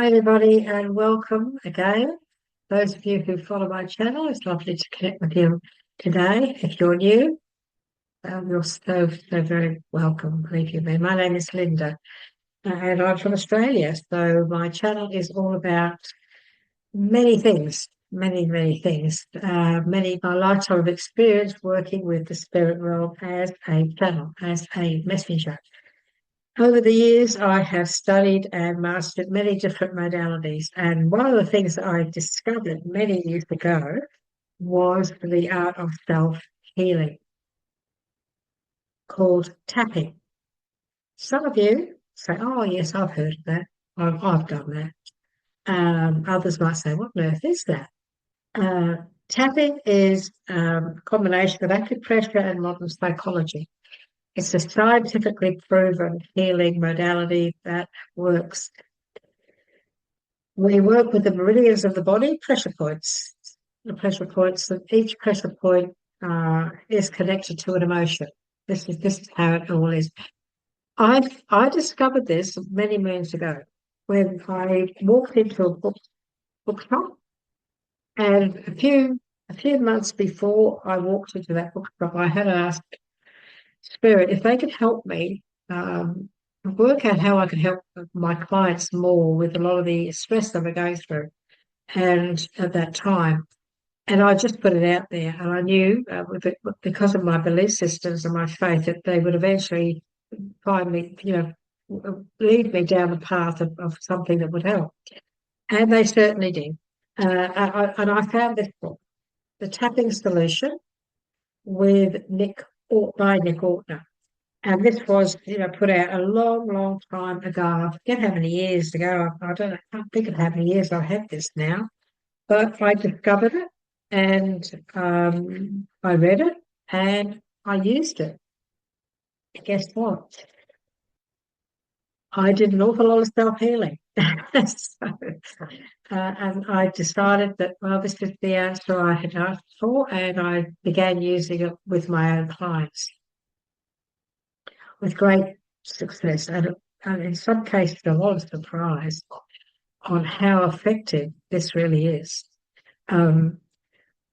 Hi, everybody, and welcome again. Those of you who follow my channel, it's lovely to connect with you today. If you're new, you're so very welcome, believe you me. My name is Linda, and I'm from Australia. So my channel is all about many things, many things. My lifetime of experience working with the spirit realm as a channel, as a messenger. Over the years, I have studied and mastered many different modalities. And one of the things that I discovered many years ago was the art of self-healing called tapping. Some of you say, oh, yes, I've heard of that. I've done that. Others might say, what on earth is that? Tapping is a combination of acupressure and modern psychology. It's a scientifically proven healing modality that works. We work with the meridians of the body, pressure points. The pressure points, that each pressure point is connected to an emotion. This is how it all is. I discovered this many moons ago when I walked into a bookshop, and a few months before I walked into that bookshop, I had asked Spirit if they could help me work out how I could help my clients more with a lot of the stress that we're going through. And at that time, and I just put it out there, and I knew because of my belief systems and my faith that they would eventually find me, lead me down the path of something that would help. And they certainly did. And I found this book, The Tapping Solution, by Nick Ortner. And this was, put out a long time ago. I forget how many years ago. I don't know, I can't think of how many years I've had this now. But I discovered it, and I read it, and I used it. And guess what? I did an awful lot of self-healing. And I decided that, well, this is the answer I had asked for, and I began using it with my own clients with great success, and in some cases a lot of surprise on how effective this really is. I've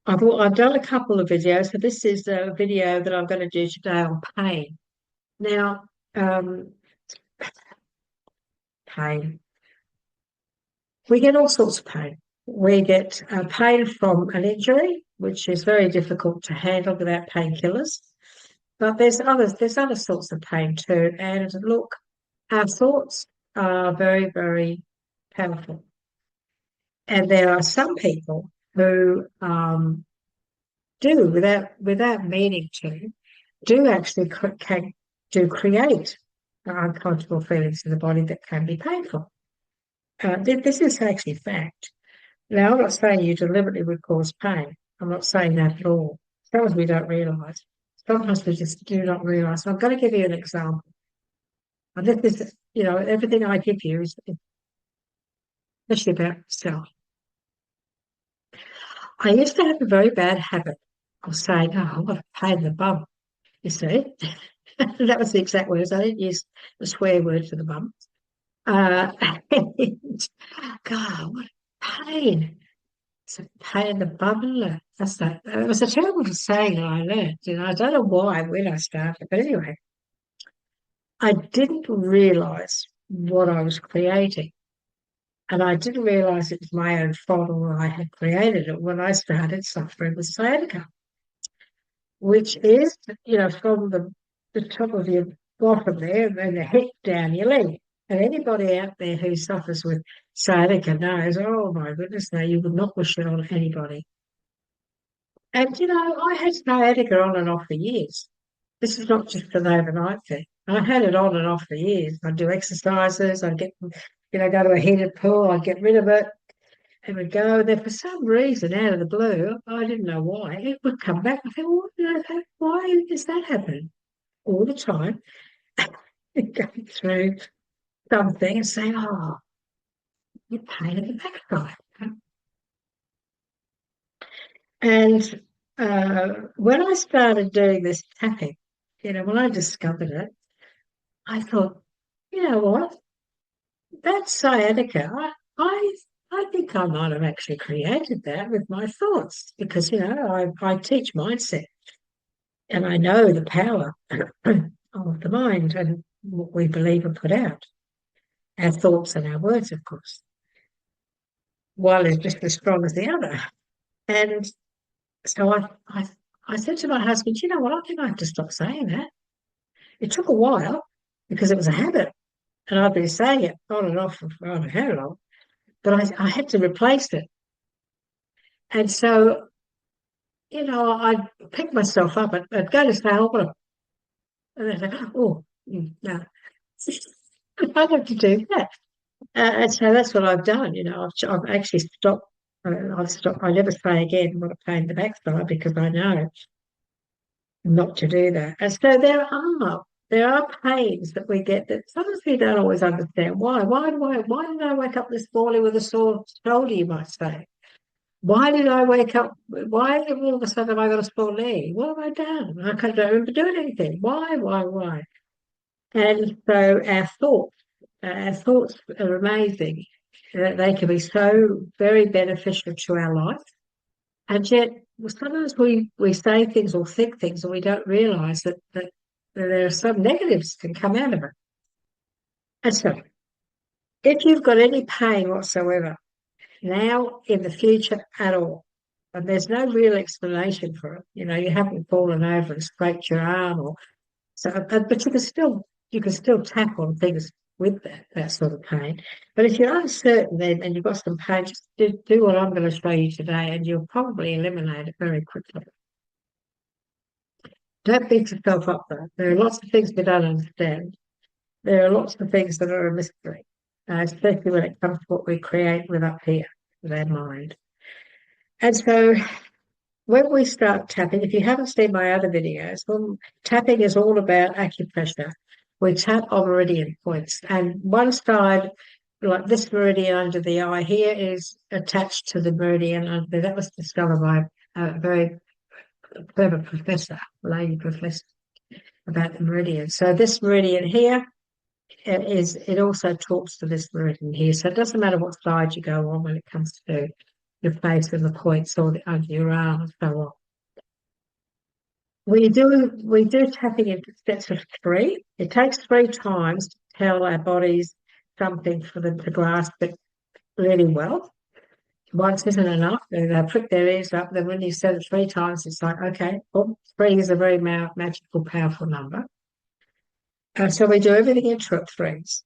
done a couple of videos. So this is a video that I'm going to do today on pain. Now, pain. We get all sorts of pain. We get pain from an injury, which is very difficult to handle without painkillers. But there's other sorts of pain too. And look, our thoughts are very powerful. And there are some people who do, without meaning to, do actually create uncomfortable feelings in the body that can be painful. This is actually fact. Now, I'm not saying you deliberately would cause pain. I'm not saying that at all. Sometimes we don't realise. Sometimes we just do not realise. So I'm going to give you an example. And this is, everything I give you is especially about myself. I used to have a very bad habit of saying, oh, what a pain in the bum, you see. That was the exact words. I didn't use the swear word for the bum. And, God, what a pain. It's a pain in the bum, isn't it? It was a terrible saying that I learned. I don't know why when I started, but anyway, I didn't realise what I was creating. And I didn't realise it was my own fault or I had created it when I started suffering with sciatica, which is, from the top of your bottom there and the hip down your leg. And anybody out there who suffers with sciatica knows, oh my goodness, no, you would not wish it on anybody. And, I had sciatica on and off for years. This is not just an overnight thing. I had it on and off for years. I'd do exercises, I'd go to a heated pool, I'd get rid of it, it would go there for some reason out of the blue. I didn't know why. It would come back. I think, well, why is that happening? All the time. Going through something and saying, oh, you're pain in the backside. And when I started doing this tapping, when I discovered it, I thought, you know what? That sciatica, I I think I might have actually created that with my thoughts because I teach mindset and I know the power of the mind and what we believe and put out, our thoughts and our words, of course. One is just as strong as the other. And so I said to my husband, you know what, I think I have to stop saying that. It took a while because it was a habit and I've been saying it on and off for I don't know how long, but I had to replace it. And so, I'd pick myself up and I'd go to say, oh, and then I'd say, oh, no, I have to do that. And so that's what I've done. I've actually stopped. I've stopped. I never say again what a pain in the backside because I know not to do that. And so there are pains that we get that sometimes we don't always understand why. Why did I wake up this morning with a sore shoulder? You might say. Why did I wake up? Why all of a sudden have I got a sore knee? What have I done? I can't remember doing anything. Why? And so our thoughts are amazing. They can be so very beneficial to our life. And yet, sometimes we say things or think things and we don't realize that there are some negatives can come out of it. And so, if you've got any pain whatsoever, now in the future at all, and there's no real explanation for it, you haven't fallen over and scraped your arm or so, but you can still tap on things with that sort of pain. But if you're uncertain then and you've got some pain, just do what I'm going to show you today, and you'll probably eliminate it very quickly. Don't beat yourself up though. There are lots of things we don't understand. There are lots of things that are a mystery, especially when it comes to what we create with up here, with our mind. And so when we start tapping, if you haven't seen my other videos, well, tapping is all about acupressure. We tap on meridian points, and one side, like this meridian under the eye here, is attached to the meridian under there. That was discovered by a very clever professor, lady professor, about the meridian. So this meridian here it also talks to this meridian here. So it doesn't matter what side you go on when it comes to your face and the points or under your arm and so on. We do tapping in sets of three. It takes 3 times to tell our bodies something for them to grasp it really well. Once isn't enough. They prick their ears up. Then when you said it 3 times, it's like, okay, well, 3 is a very magical, powerful number. So we do everything in threes.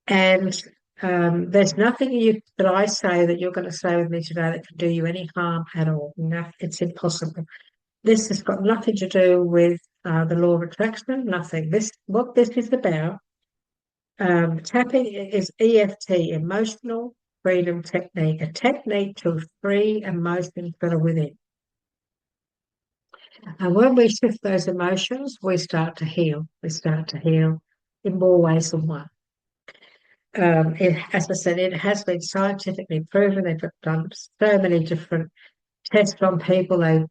And there's nothing that I say that you're going to say with me today that can do you any harm at all. No, it's impossible. This has got nothing to do with the law of attraction, nothing. What this is about, tapping is EFT, emotional freedom technique, a technique to free emotions that are within. And when we shift those emotions, we start to heal. We start to heal in more ways than one. As I said, it has been scientifically proven. They've done so many different tests on people. They,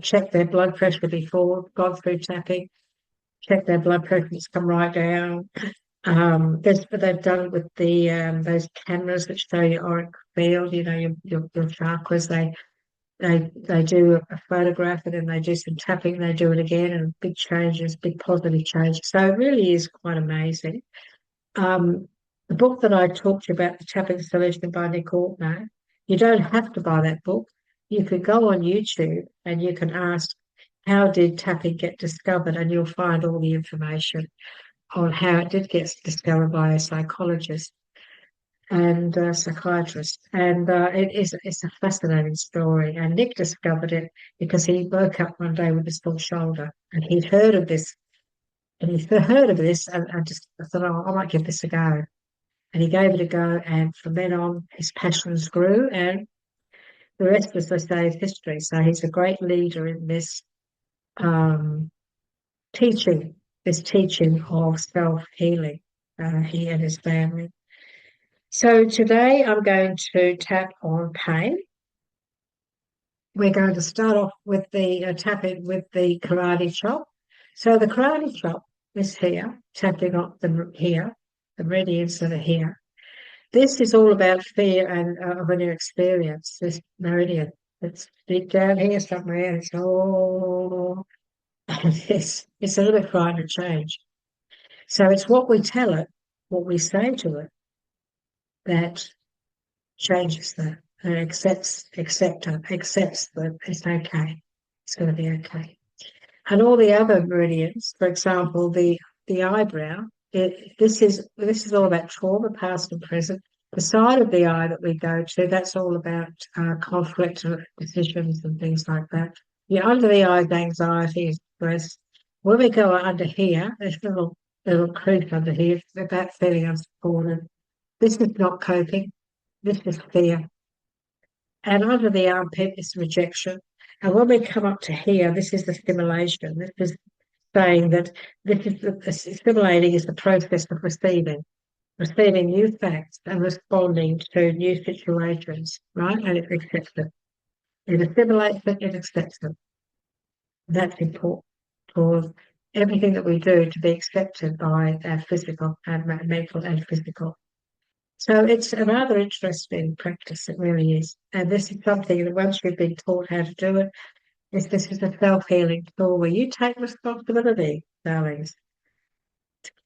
check their blood pressure before, gone through tapping, check their blood pressure, it's come right down. They've done it with the those cameras that show your auric field, your chakras. They do a photograph and then they do some tapping. They do it again, and big changes, big positive changes. So it really is quite amazing. The book that I talked to you about, The Tapping Solution by Nick Altman, you don't have to buy that book. You can go on YouTube and you can ask, how did tapping get discovered? And you'll find all the information on how it did get discovered by a psychologist and a psychiatrist. And it's a fascinating story. And Nick discovered it because he woke up one day with a sore shoulder and he'd heard of this. And he heard of this and just thought, oh, I might give this a go. And he gave it a go. And from then on, his passions grew. And the rest, as I say, is history. So he's a great leader in um, teaching, this teaching of self-healing, he and his family. So today I'm going to tap on pain. We're going to start off with the tapping with the karate chop. So the karate chop is here, tapping on them here. the meridians that are here. This is all about fear and of a new experience. This meridian, it's deep down here somewhere, and it's all it's a little bit frightened to change. So it's what we tell it, what we say to it, that changes that and accepts that it's okay. It's going to be okay. And all the other meridians, for example, the eyebrow, this is all about trauma, past and present. The side of the eye that we go to, that's all about conflict and decisions and things like that. Yeah, under the eye, anxiety, stress. When we go under here, there's a little crease under here. It's about feeling unsupported. This is not coping. This is fear. And under the armpit is rejection. And when we come up to here, this is the stimulation. This is saying that this is the stimulating is the process of receiving new facts and responding to new situations, right? And it accepts them. It assimilates it, it accepts them. That's important for everything that we do to be accepted by our physical and mental and physical. So it's a rather interesting practice, it really is. And this is something that once we've been taught how to do it, this is a self-healing tool where you take responsibility, darlings.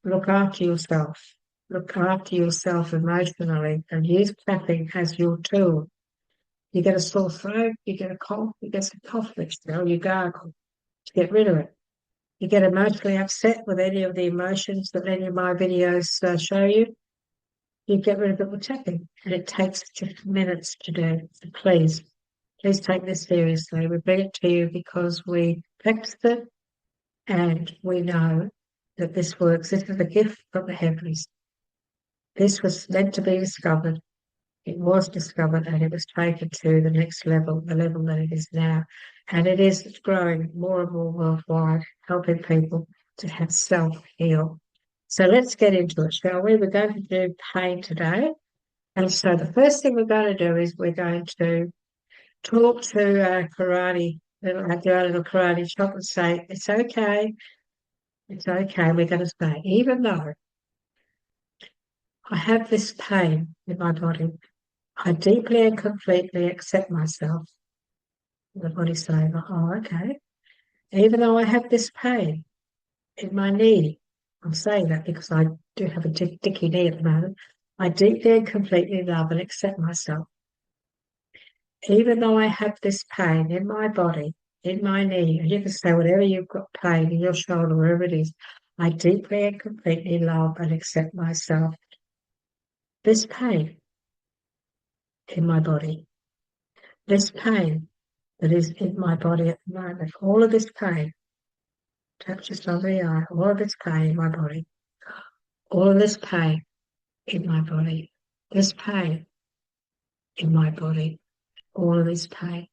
Look after yourself. Look after yourself emotionally and use clapping as your tool. You get a sore throat, you get a cough, you get some cough mixture, you gargle to get rid of it. You get emotionally upset with any of the emotions that any of my videos show you, you get rid of it with tapping. And it takes just minutes to do. So please take this seriously. We bring it to you because we practiced it and we know that this works. This is a gift from the heavens. This was meant to be discovered. It was discovered and it was taken to the next level, the level that it is now. And it's growing more and more worldwide, helping people to have self-heal. So let's get into it, shall we? We're going to do pain today. And so the first thing we're going to do is we're going to talk to karate, do our little karate chop and say, it's okay. It's okay. We're going to say, even though I have this pain in my body, I deeply and completely accept myself. The body's saying, oh, okay. Even though I have this pain in my knee, I'm saying that because I do have a dicky knee at the moment. I deeply and completely love and accept myself. Even though I have this pain in my body, in my knee, and you can say whatever you've got pain in your shoulder, wherever it is, I deeply and completely love and accept myself. This pain in my body, this pain that is in my body at the moment, all of this pain, tap just under the eye, all of this pain in my body, all of this pain in my body, this pain in my body, all of this pain.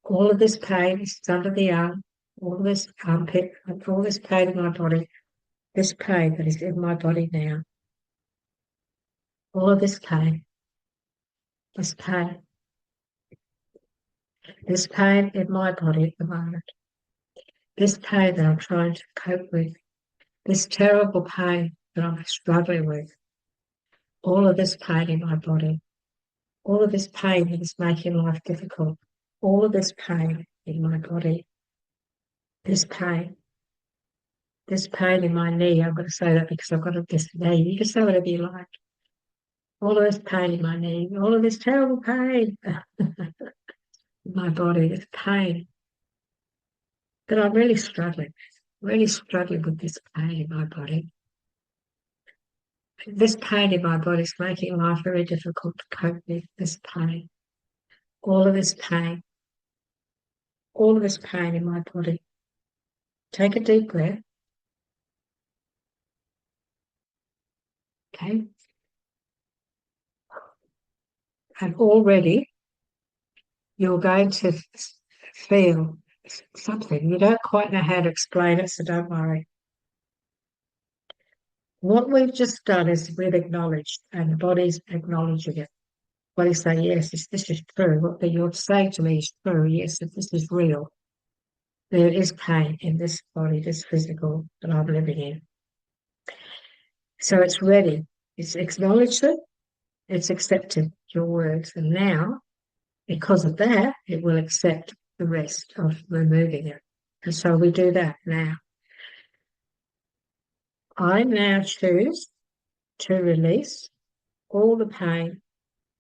All of this pain is under the arm, all of this armpit, and all this pain in my body, this pain that is in my body now, all of this pain in my body at the moment, this pain that I'm trying to cope with, this terrible pain that I'm struggling with, all of this pain in my body, all of this pain that is making life difficult, all of this pain in my body, this pain in my knee. I'm going to say that because I've got this knee. You can say whatever you like. All of this pain in my knee, all of this terrible pain in my body, this pain that I'm really struggling with this pain in my body. This pain in my body is making life very difficult to cope with, this pain. All of this pain in my body. Take a deep breath. Okay. And already you're going to feel something. You don't quite know how to explain it, so don't worry. What we've just done is we've acknowledged, and the body's acknowledging it. Body say, yes, this is true. What you're saying to me is true. Yes, this is real. There is pain in this body, this physical that I'm living in. So it's ready. It's acknowledged it. It's accepted your words. And now, because of that, it will accept the rest of removing it. And so we do that now. I now choose to release all the pain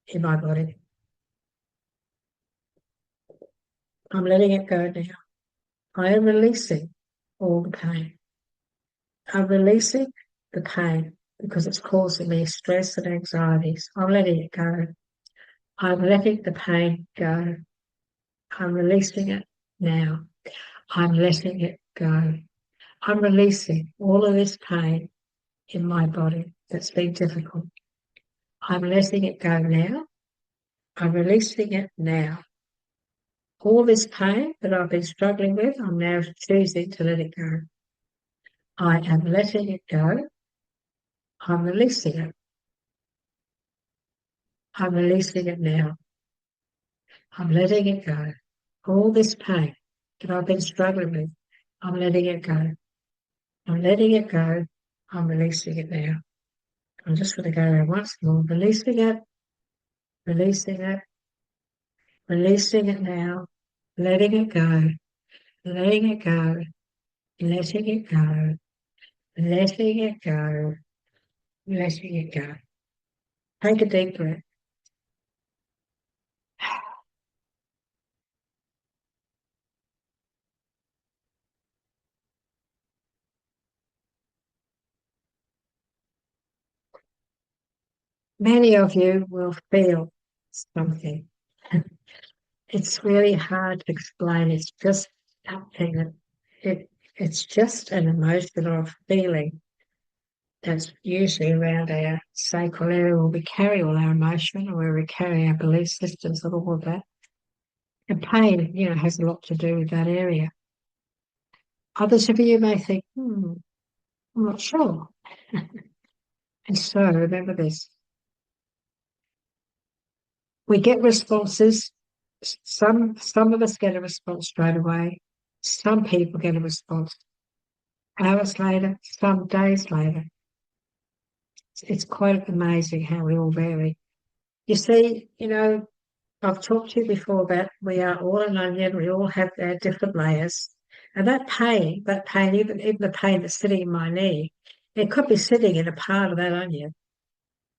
in my body. I'm letting it go now. I am releasing all the pain. I'm releasing the pain because it's causing me stress and anxieties. I'm letting it go. I'm letting the pain go. I'm releasing it now. I'm letting it go. I'm releasing all of this pain in my body that's been difficult. I'm letting it go now. I'm releasing it now. All this pain that I've been struggling with, I'm now choosing to let it go. I am letting it go. I'm releasing it. I'm releasing it now. I'm letting it go. All this pain that I've been struggling with, I'm letting it go. I'm letting it go. I'm releasing it now. I'm just going to go there once more. Releasing it, releasing it, releasing it now. Letting it go, letting it go, letting it go, letting it go, letting it go. Take a deep breath. Many of you will feel something. It's really hard to explain. It's just something that it's just an emotion or a feeling that's usually around our sacral area where we carry all our emotion, or where we carry our belief systems and all of that. And pain, has a lot to do with that area. Others of you may think, I'm not sure. And so remember this. We get responses. Some of us get a response straight away. Some people get a response hours later, some days later. It's quite amazing how we all vary. You see, I've talked to you before about we are all an onion. We all have our different layers. And that pain, even the pain that's sitting in my knee, it could be sitting in a part of that onion.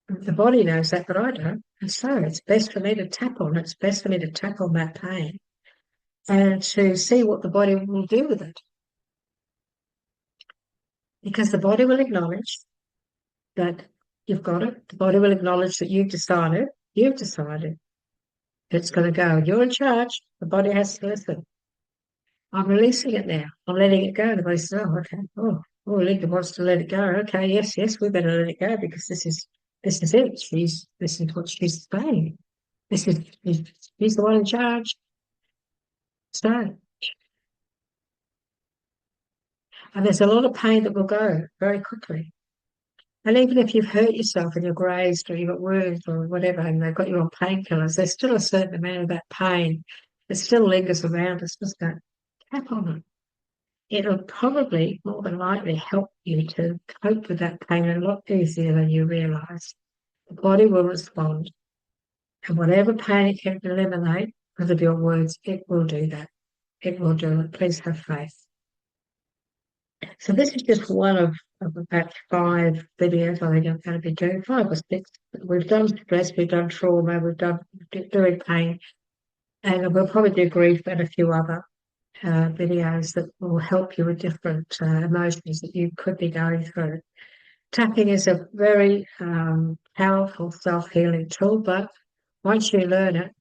The body knows that, but I don't. And so it's best for me to tap on it. It's best for me to tap on that pain and to see what the body will do with it. Because the body will acknowledge that you've got it. The body will acknowledge that you've decided it's going to go. You're in charge. The body has to listen. I'm releasing it now. I'm letting it go. The body says, oh, okay. Oh, Linda wants to let it go. Okay, yes, we better let it go because this is it. This is what she's saying. She's the one in charge. So, and there's a lot of pain that will go very quickly. And even if you've hurt yourself and you're grazed or you've got wounds or whatever, and they've got you on painkillers, there's still a certain amount of that pain that still lingers around. It's just that tap on it. It'll probably, more than likely, help you to cope with that pain a lot easier than you realise. The body will respond. And whatever pain it can eliminate because of your words, it will do that. It will do it. Please have faith. So this is just one of about 5 videos I think I'm going to be doing, 5 or 6. We've done stress, we've done trauma, we've done doing pain, and we'll probably do grief and a few other videos that will help you with different emotions that you could be going through. Tapping is a very powerful self-healing tool, but once you learn it,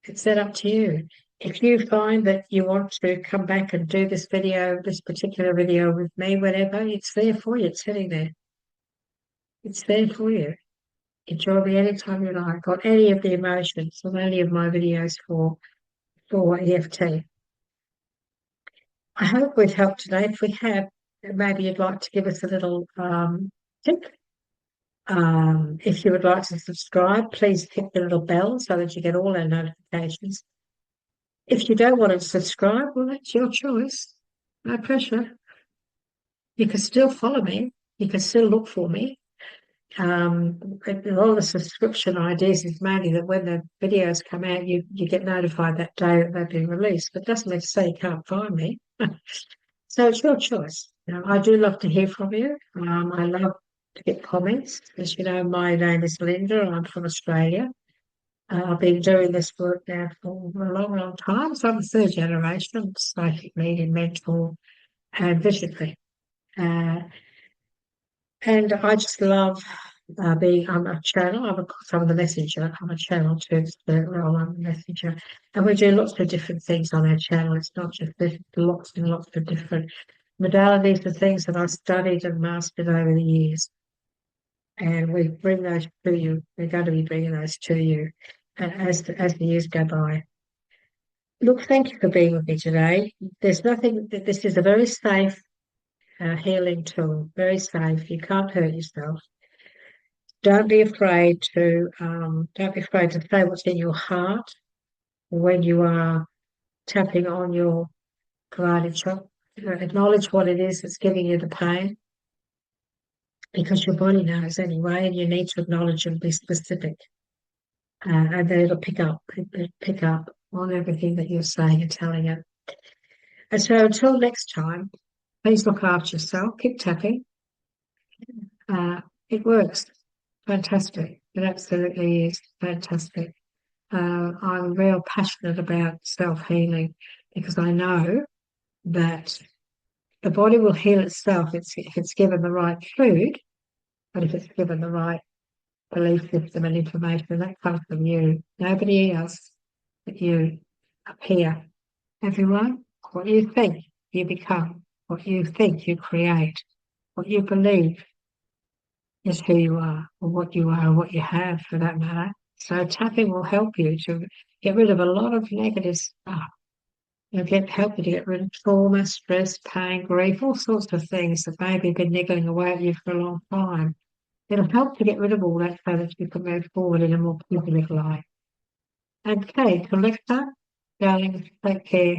it's then up to you. If you find that you want to come back and do this particular video with me, whatever, it's there for you. It's sitting there. It's there for you. Enjoy me anytime you like on any of the emotions on any of my videos for EFT. I hope we've helped today. If we have, maybe you'd like to give us a little tip. If you would like to subscribe, please hit the little bell so that you get all our notifications. If you don't want to subscribe, well, that's your choice. No pressure. You can still follow me. You can still look for me. All the subscription ideas is mainly that when the videos come out, you get notified that day that they've been released. But it doesn't mean to say you can't find me. So it's your choice. I do love to hear from you. I love to get comments. As you know, my name is Linda. I'm from Australia. I've been doing this work now for a long, long time. So I'm a third generation psychic medium, mentor, and visionary. Uh, and I just love I'm a channel. I'm the messenger. I'm a channel too. Spirit role. I'm a messenger. And we do lots of different things on our channel. It's not just this, lots and lots of different modalities and things that I've studied and mastered over the years. And we bring those to you. We're going to be bringing those to you as the years go by. Look, thank you for being with me today. There's nothing, this is a very safe healing tool, very safe. You can't hurt yourself. Don't be afraid to say what's in your heart when you are tapping on your carotid chakra. Acknowledge what it is that's giving you the pain because your body knows anyway, and you need to acknowledge and be specific. And then it'll pick up on everything that you're saying and telling it. And so until next time, please look after yourself. Keep tapping. It works. Fantastic. It absolutely is fantastic. I'm real passionate about self-healing because I know that the body will heal itself if it's given the right food, but if it's given the right belief system and information, that comes from you. Nobody else but you up here. Everyone, what you think, you become. What you think, you create. What you believe is who you are, or what you are, or what you have for that matter. So tapping will help you to get rid of a lot of negative stuff. Help you to get rid of trauma, stress, pain, grief, all sorts of things that maybe have been niggling away at you for a long time. It'll help to get rid of all that so that you can move forward in a more positive life. Okay, Collector, darling, take care.